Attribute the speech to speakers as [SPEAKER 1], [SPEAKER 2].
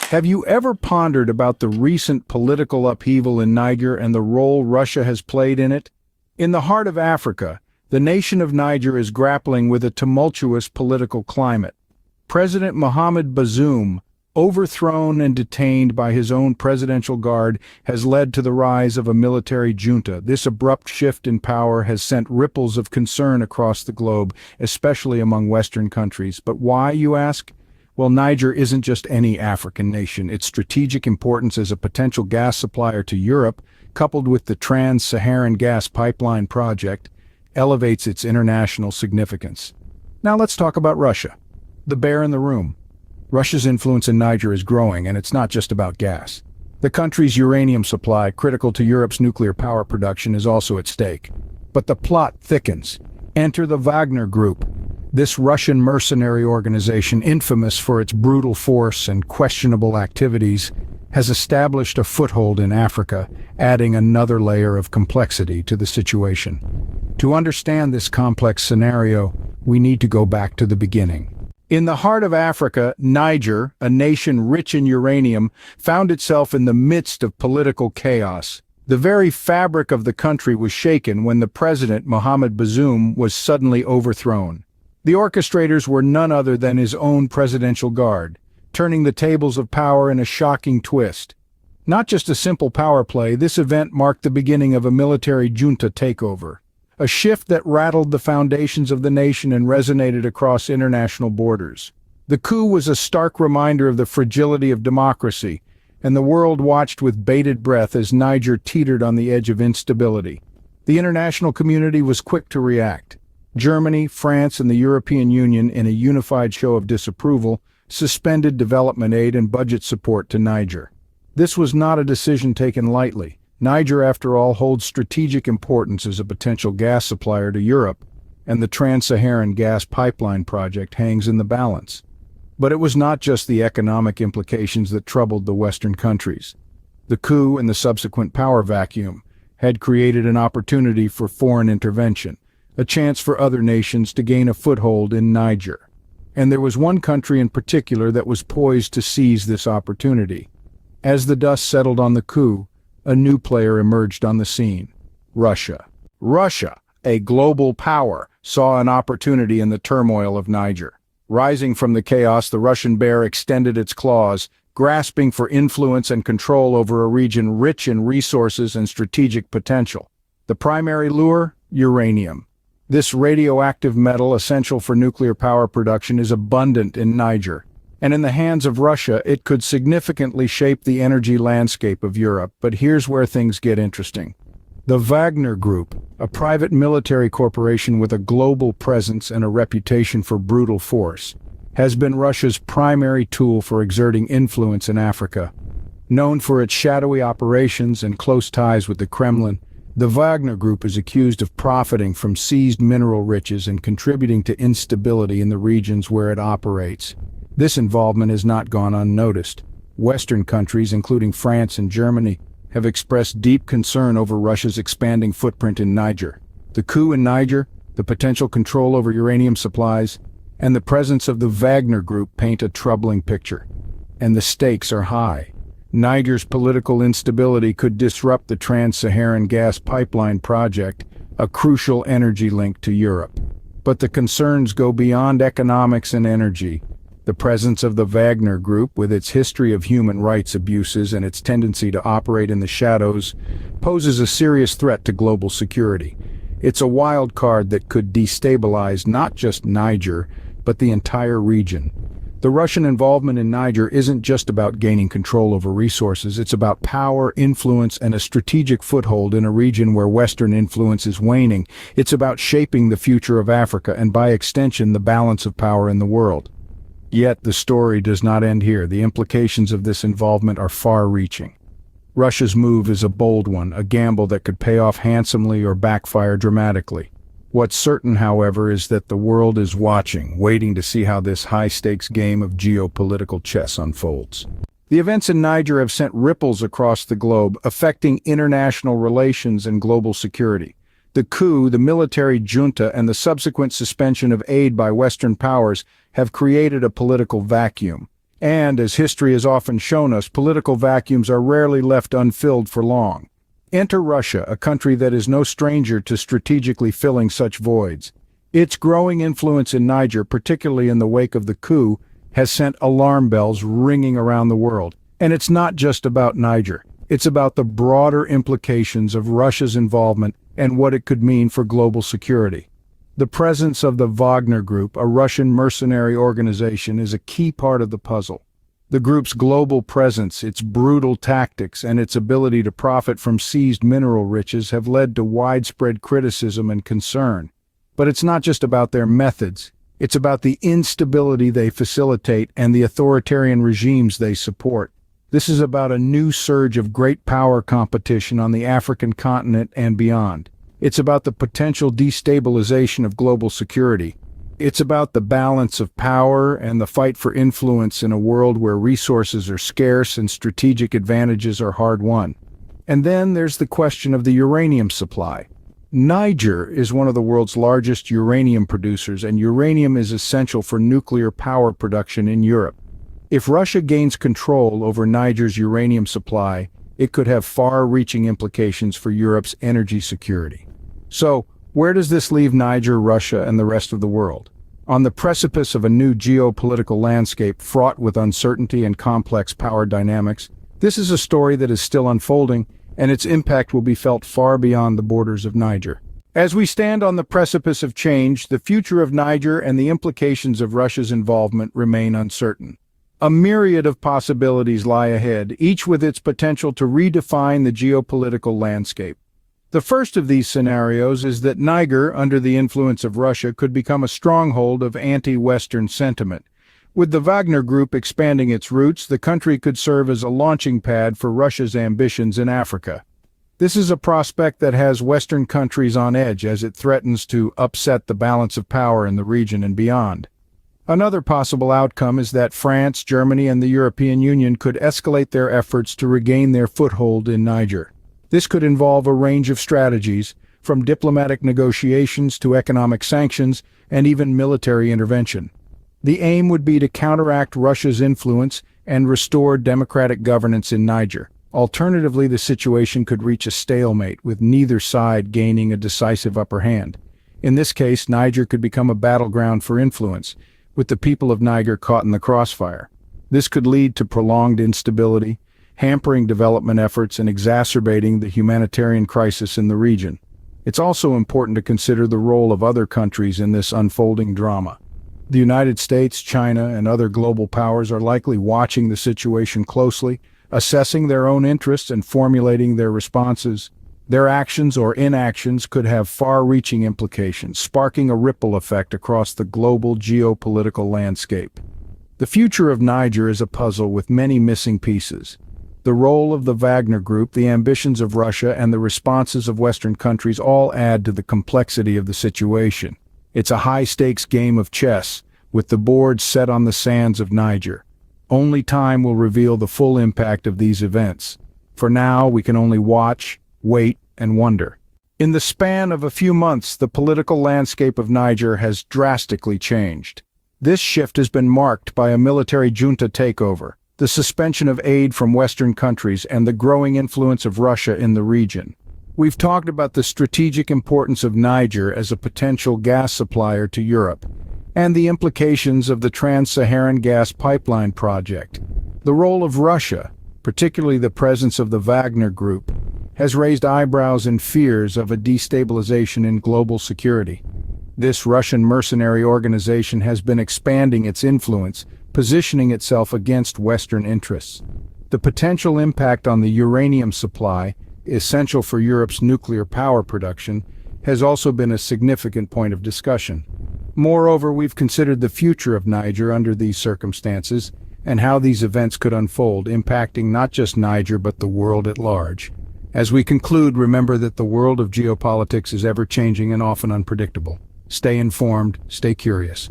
[SPEAKER 1] Have you ever pondered about the recent political upheaval in Niger and the role Russia has played in it? In the heart of Africa, the nation of Niger is grappling with a tumultuous political climate. President Muhammad Bazoom, overthrown and detained by his own presidential guard, has led to the rise of a military junta. This abrupt shift in power has sent ripples of concern across the globe, especially among Western countries. But why, you ask? Well, Niger isn't just any African nation. Its strategic importance as a potential gas supplier to Europe, coupled with the Trans Saharan gas pipeline project, elevates its international significance. Now let's talk about Russia, the bear in the room. Russia's influence in Niger is growing, and it's not just about gas. The country's uranium supply, critical to Europe's nuclear power production, is also at stake. But the plot thickens. Enter the Vagner Group. This Russian mercenary organization, infamous for its brutal force and questionable activities, has established a foothold in Africa, adding another layer of complexity to the situation. To understand this complex scenario, we need to go back to the beginning. In the heart of Africa, Niger, a nation rich in uranium, found itself in the midst of political chaos. The very fabric of the country was shaken when the president, Muhammad Bazoom, was suddenly overthrown. The orchestrators were none other than his own presidential guard, turning the tables of power in a shocking twist. Not just a simple power play, this event marked the beginning of a military junta takeover, a shift that rattled the foundations of the nation and resonated across international borders. The coup was a stark reminder of the fragility of democracy, and the world watched with bated breath as Niger teetered on the edge of instability. The international community was quick to react. Germany, France, and the European Union, in a unified show of disapproval, suspended development aid and budget support to Niger. This was not a decision taken lightly. Niger, after all, holds strategic importance as a potential gas supplier to Europe, and the Trans Saharan gas pipeline project hangs in the balance. But it was not just the economic implications that troubled the Western countries. The coup and the subsequent power vacuum had created an opportunity for foreign intervention, a chance for other nations to gain a foothold in Niger. And there was one country in particular that was poised to seize this opportunity. As the dust settled on the coup, a new player emerged on the scene: Russia. Russia, a global power, saw an opportunity in the turmoil of Niger. Rising from the chaos, the Russian bear extended its claws, grasping for influence and control over a region rich in resources and strategic potential. The primary lure? Uranium. This radioactive metal, essential for nuclear power production, is abundant in Niger, and in the hands of Russia, it could significantly shape the energy landscape of Europe. But here's where things get interesting. The Vagner Group, a private military corporation with a global presence and a reputation for brutal force, has been Russia's primary tool for exerting influence in Africa. Known for its shadowy operations and close ties with the Kremlin, the Vagner Group is accused of profiting from seized mineral riches and contributing to instability in the regions where it operates. This involvement has not gone unnoticed. Western countries, including France and Germany, have expressed deep concern over Russia's expanding footprint in Niger. The coup in Niger, the potential control over uranium supplies, and the presence of the Vagner Group paint a troubling picture. And the stakes are high. Niger's political instability could disrupt the Trans Saharan gas pipeline project, a crucial energy link to Europe. But the concerns go beyond economics and energy. The presence of the Vagner Group, with its history of human rights abuses and its tendency to operate in the shadows, poses a serious threat to global security. It's a wild card that could destabilize not just Niger, but the entire region. The Russian involvement in Niger isn't just about gaining control over resources, it's about power, influence, and a strategic foothold in a region where Western influence is waning. It's about shaping the future of Africa and, by extension, the balance of power in the world. Yet the story does not end here. The implications of this involvement are far-reaching. Russia's move is a bold one, a gamble that could pay off handsomely or backfire dramatically. What's certain, however, is that the world is watching, waiting to see how this high-stakes game of geopolitical chess unfolds. The events in Niger have sent ripples across the globe, affecting international relations and global security. The coup, the military junta, and the subsequent suspension of aid by Western powers have created a political vacuum. And, as history has often shown us, political vacuums are rarely left unfilled for long. Enter Russia, a country that is no stranger to strategically filling such voids. Its growing influence in Niger, particularly in the wake of the coup, has sent alarm bells ringing around the world. And it's not just about Niger. It's about the broader implications of Russia's involvement and what it could mean for global security. The presence of the Vagner Group, a Russian mercenary organization, is a key part of the puzzle. The group's global presence, its brutal tactics, and its ability to profit from seized mineral riches have led to widespread criticism and concern. But it's not just about their methods. It's about the instability they facilitate and the authoritarian regimes they support. This is about a new surge of great power competition on the African continent and beyond. It's about the potential destabilization of global security. It's about the balance of power and the fight for influence in a world where resources are scarce and strategic advantages are hard-won. And then there's the question of the uranium supply. Niger is one of the world's largest uranium producers, and uranium is essential for nuclear power production in Europe. If Russia gains control over Niger's uranium supply, it could have far-reaching implications for Europe's energy security. So, where does this leave Niger, Russia, and the rest of the world? On the precipice of a new geopolitical landscape fraught with uncertainty and complex power dynamics, this is a story that is still unfolding, and its impact will be felt far beyond the borders of Niger. As we stand on the precipice of change, the future of Niger and the implications of Russia's involvement remain uncertain. A myriad of possibilities lie ahead, each with its potential to redefine the geopolitical landscape. The first of these scenarios is that Niger, under the influence of Russia, could become a stronghold of anti-Western sentiment. With the Vagner Group expanding its roots, the country could serve as a launching pad for Russia's ambitions in Africa. This is a prospect that has Western countries on edge as it threatens to upset the balance of power in the region and beyond. Another possible outcome is that France, Germany, and the European Union could escalate their efforts to regain their foothold in Niger. This could involve a range of strategies, from diplomatic negotiations to economic sanctions and even military intervention. The aim would be to counteract Russia's influence and restore democratic governance in Niger. Alternatively, the situation could reach a stalemate, with neither side gaining a decisive upper hand. In this case, Niger could become a battleground for influence, with the people of Niger caught in the crossfire. This could lead to prolonged instability, hampering development efforts and exacerbating the humanitarian crisis in the region. It's also important to consider the role of other countries in this unfolding drama. The United States, China, and other global powers are likely watching the situation closely, assessing their own interests and formulating their responses. Their actions or inactions could have far-reaching implications, sparking a ripple effect across the global geopolitical landscape. The future of Niger is a puzzle with many missing pieces. The role of the Vagner Group, the ambitions of Russia, and the responses of Western countries all add to the complexity of the situation. It's a high-stakes game of chess, with the board set on the sands of Niger. Only time will reveal the full impact of these events. For now, we can only watch, wait, and wonder. In the span of a few months, the political landscape of Niger has drastically changed. This shift has been marked by a military junta takeover, the suspension of aid from Western countries, and the growing influence of Russia in the region. We've talked about the strategic importance of Niger as a potential gas supplier to Europe, and the implications of the Trans Saharan gas pipeline project. The role of Russia, particularly the presence of the Vagner Group, has raised eyebrows and fears of a destabilization in global security. This Russian mercenary organization has been expanding its influence, positioning itself against Western interests. The potential impact on the uranium supply, essential for Europe's nuclear power production, has also been a significant point of discussion. Moreover, we've considered the future of Niger under these circumstances and how these events could unfold, impacting not just Niger but the world at large. As we conclude, remember that the world of geopolitics is ever-changing and often unpredictable. Stay informed, stay curious.